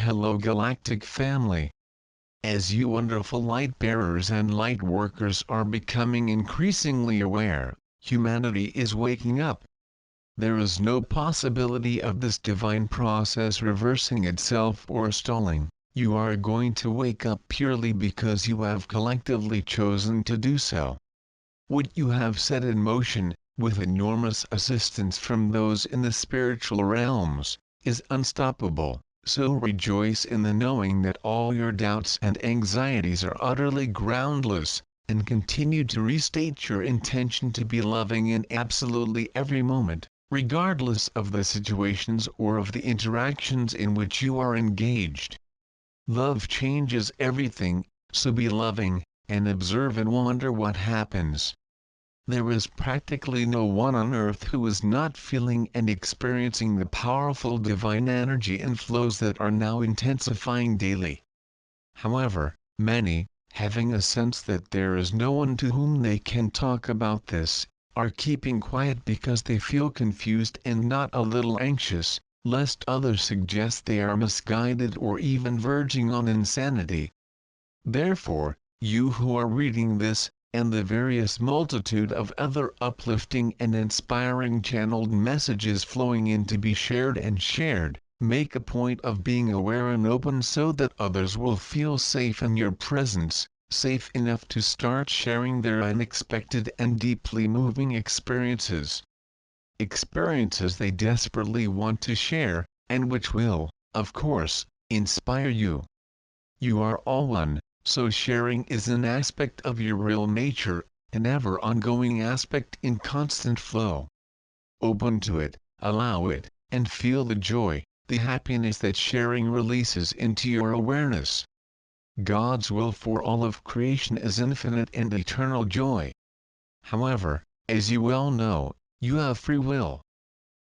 hello Galactic family. As you wonderful light bearers and light workers are becoming increasingly aware, humanity is waking up. There is no possibility of this divine process reversing itself or stalling. You are going to wake up purely because you have collectively chosen to do so. What you have set in motion, with enormous assistance from those in the spiritual realms, is unstoppable, so rejoice in the knowing that all your doubts and anxieties are utterly groundless, and continue to restate your intention to be loving in absolutely every moment, regardless of the situations or of the interactions in which you are engaged. Love changes everything, so be loving, and observe and wonder what happens. There is practically no one on earth who is not feeling and experiencing the powerful divine energy and flows that are now intensifying daily. However, many, having a sense that there is no one to whom they can talk about this, are keeping quiet because they feel confused and not a little anxious, lest others suggest they are misguided or even verging on insanity. Therefore, you who are reading this, and the various multitude of other uplifting and inspiring channeled messages flowing in to be shared and shared, make a point of being aware and open so that others will feel safe in your presence, safe enough to start sharing their unexpected and deeply moving experiences. Experiences they desperately want to share, and which will, of course, inspire you. You are all one. So sharing is an aspect of your real nature, an ever-ongoing aspect in constant flow. Open to it, allow it, and feel the joy, the happiness that sharing releases into your awareness. God's will for all of creation is infinite and eternal joy. However, as you well know, you have free will.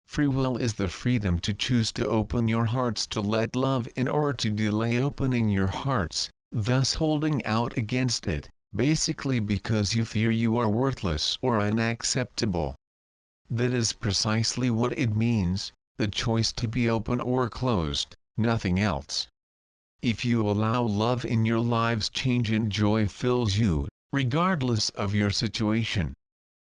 Free will is the freedom to choose to open your hearts to let love in or to delay opening your hearts, thus holding out against it, basically because you fear you are worthless or unacceptable. That is precisely what it means, the choice to be open or closed, nothing else. If you allow love in your lives, change and joy fills you, regardless of your situation.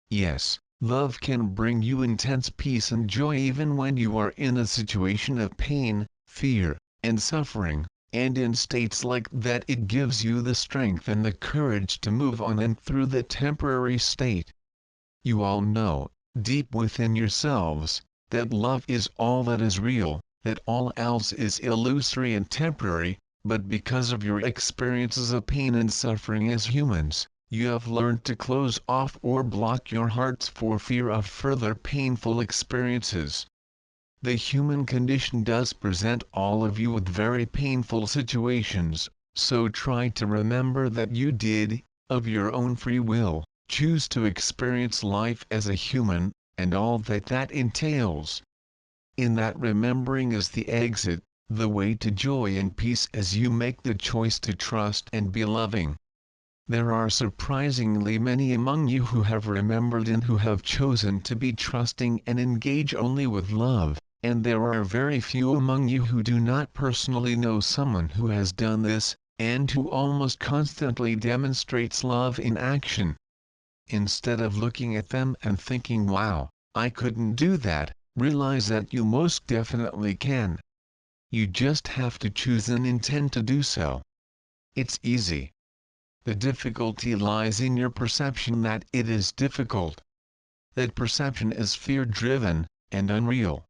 Yes, love can bring you intense peace and joy even when you are in a situation of pain, fear, and suffering. And in states like that it gives you the strength and the courage to move on and through the temporary state. You all know, deep within yourselves, that love is all that is real, that all else is illusory and temporary, but because of your experiences of pain and suffering as humans, you have learned to close off or block your hearts for fear of further painful experiences. The human condition does present all of you with very painful situations, so try to remember that you did, of your own free will, choose to experience life as a human, and all that that entails. In that remembering is the exit, the way to joy and peace as you make the choice to trust and be loving. There are surprisingly many among you who have remembered and who have chosen to be trusting and engage only with love. And there are very few among you who do not personally know someone who has done this, and who almost constantly demonstrates love in action. Instead of looking at them and thinking, wow, I couldn't do that, realize that you most definitely can. You just have to choose and intend to do so. It's easy. The difficulty lies in your perception that it is difficult. That perception is fear-driven, and unreal.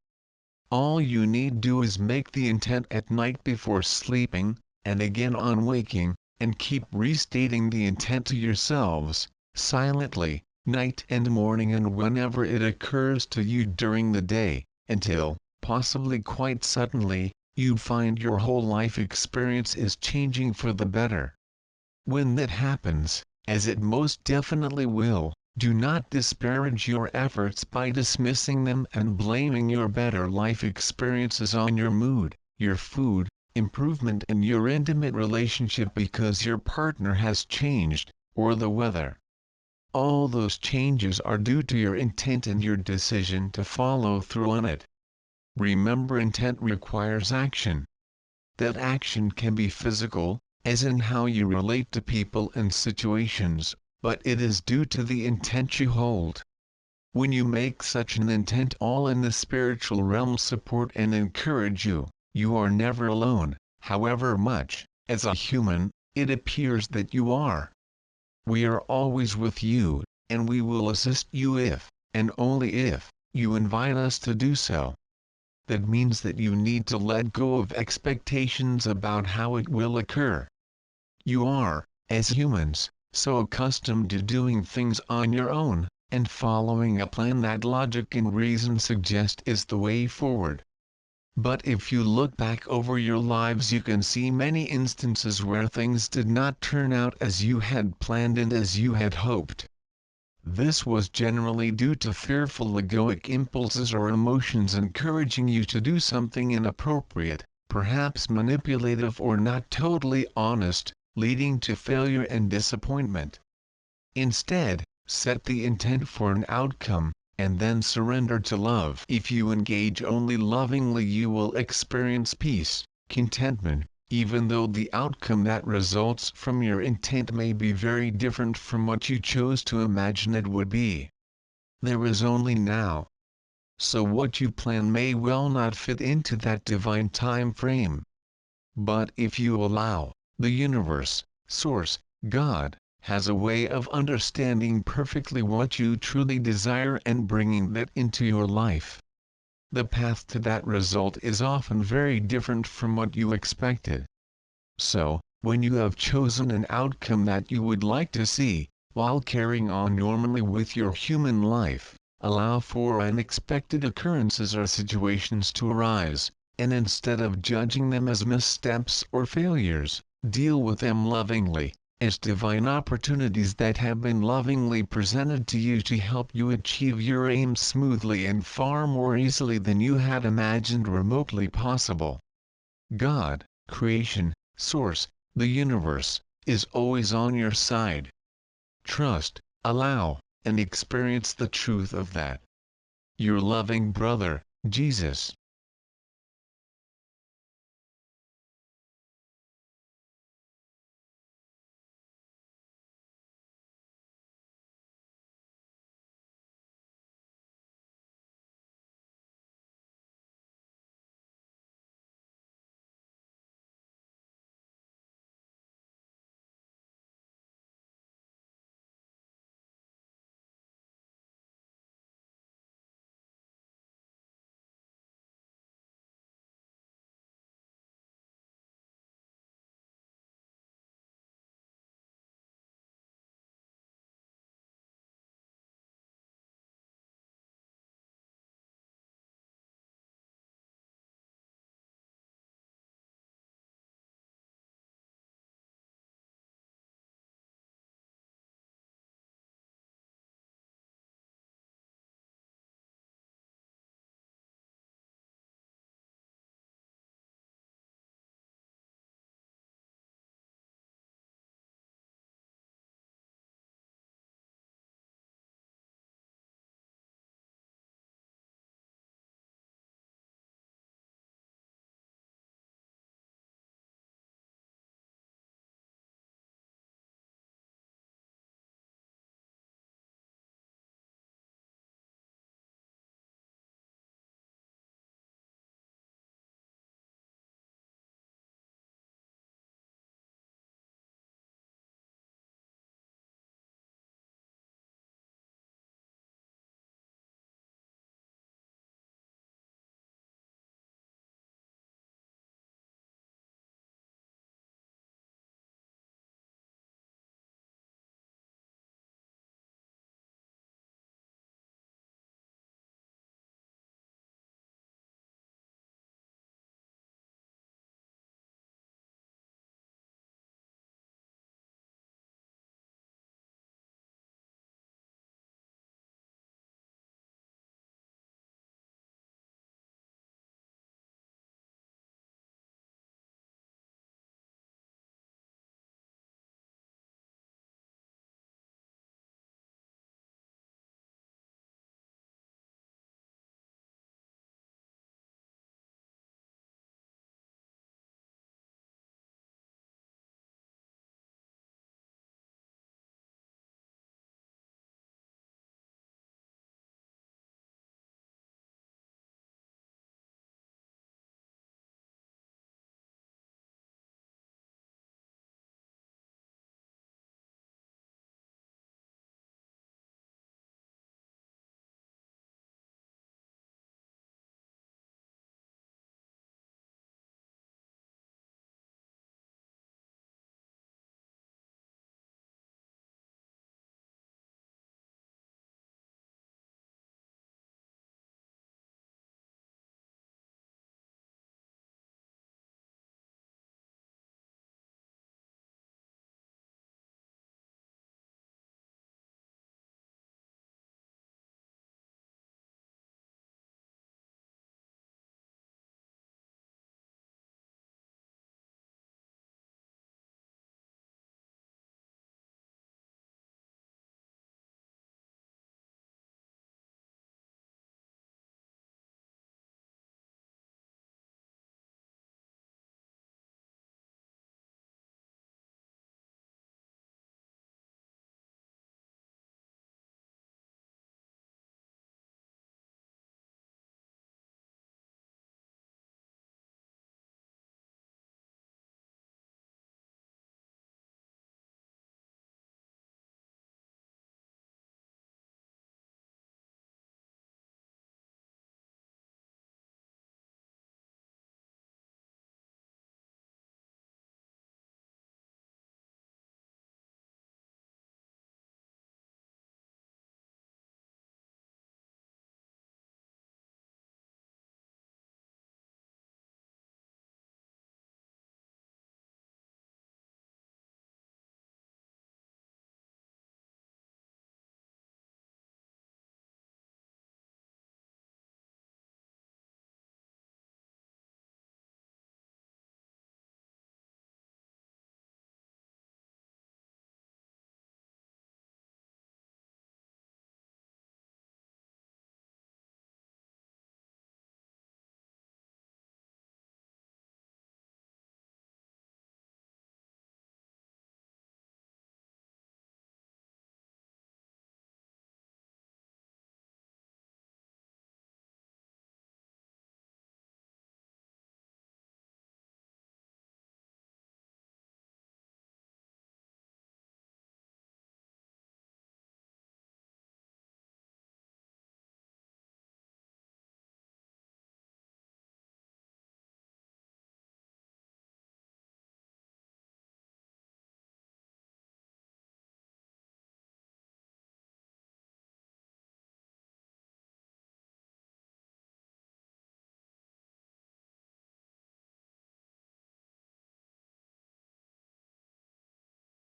All you need do is make the intent at night before sleeping, and again on waking, and keep restating the intent to yourselves, silently, night and morning and whenever it occurs to you during the day, until, possibly quite suddenly, you find your whole life experience is changing for the better. When that happens, as it most definitely will, do not disparage your efforts by dismissing them and blaming your better life experiences on your mood, your food, improvement in your intimate relationship because your partner has changed, or the weather. All those changes are due to your intent and your decision to follow through on it. Remember, intent requires action. That action can be physical, as in how you relate to people and situations, but it is due to the intent you hold. When you make such an intent, all in the spiritual realm support and encourage you. You are never alone, however much, as a human, it appears that you are. We are always with you, and we will assist you if, and only if, you invite us to do so. That means that you need to let go of expectations about how it will occur. You are, as humans, so accustomed to doing things on your own, and following a plan that logic and reason suggest is the way forward. But if you look back over your lives, you can see many instances where things did not turn out as you had planned and as you had hoped. This was generally due to fearful egoic impulses or emotions encouraging you to do something inappropriate, perhaps manipulative or not totally honest, leading to failure and disappointment. Instead, set the intent for an outcome, and then surrender to love. If you engage only lovingly, you will experience peace, contentment, even though the outcome that results from your intent may be very different from what you chose to imagine it would be. There is only now. So what you plan may well not fit into that divine time frame. But if you allow, the universe, Source, God, has a way of understanding perfectly what you truly desire and bringing that into your life. The path to that result is often very different from what you expected. So, when you have chosen an outcome that you would like to see, while carrying on normally with your human life, allow for unexpected occurrences or situations to arise, and instead of judging them as missteps or failures, deal with them lovingly, as divine opportunities that have been lovingly presented to you to help you achieve your aims smoothly and far more easily than you had imagined remotely possible. God, creation, Source, the universe, is always on your side. Trust, allow, and experience the truth of that. Your loving brother, Jesus.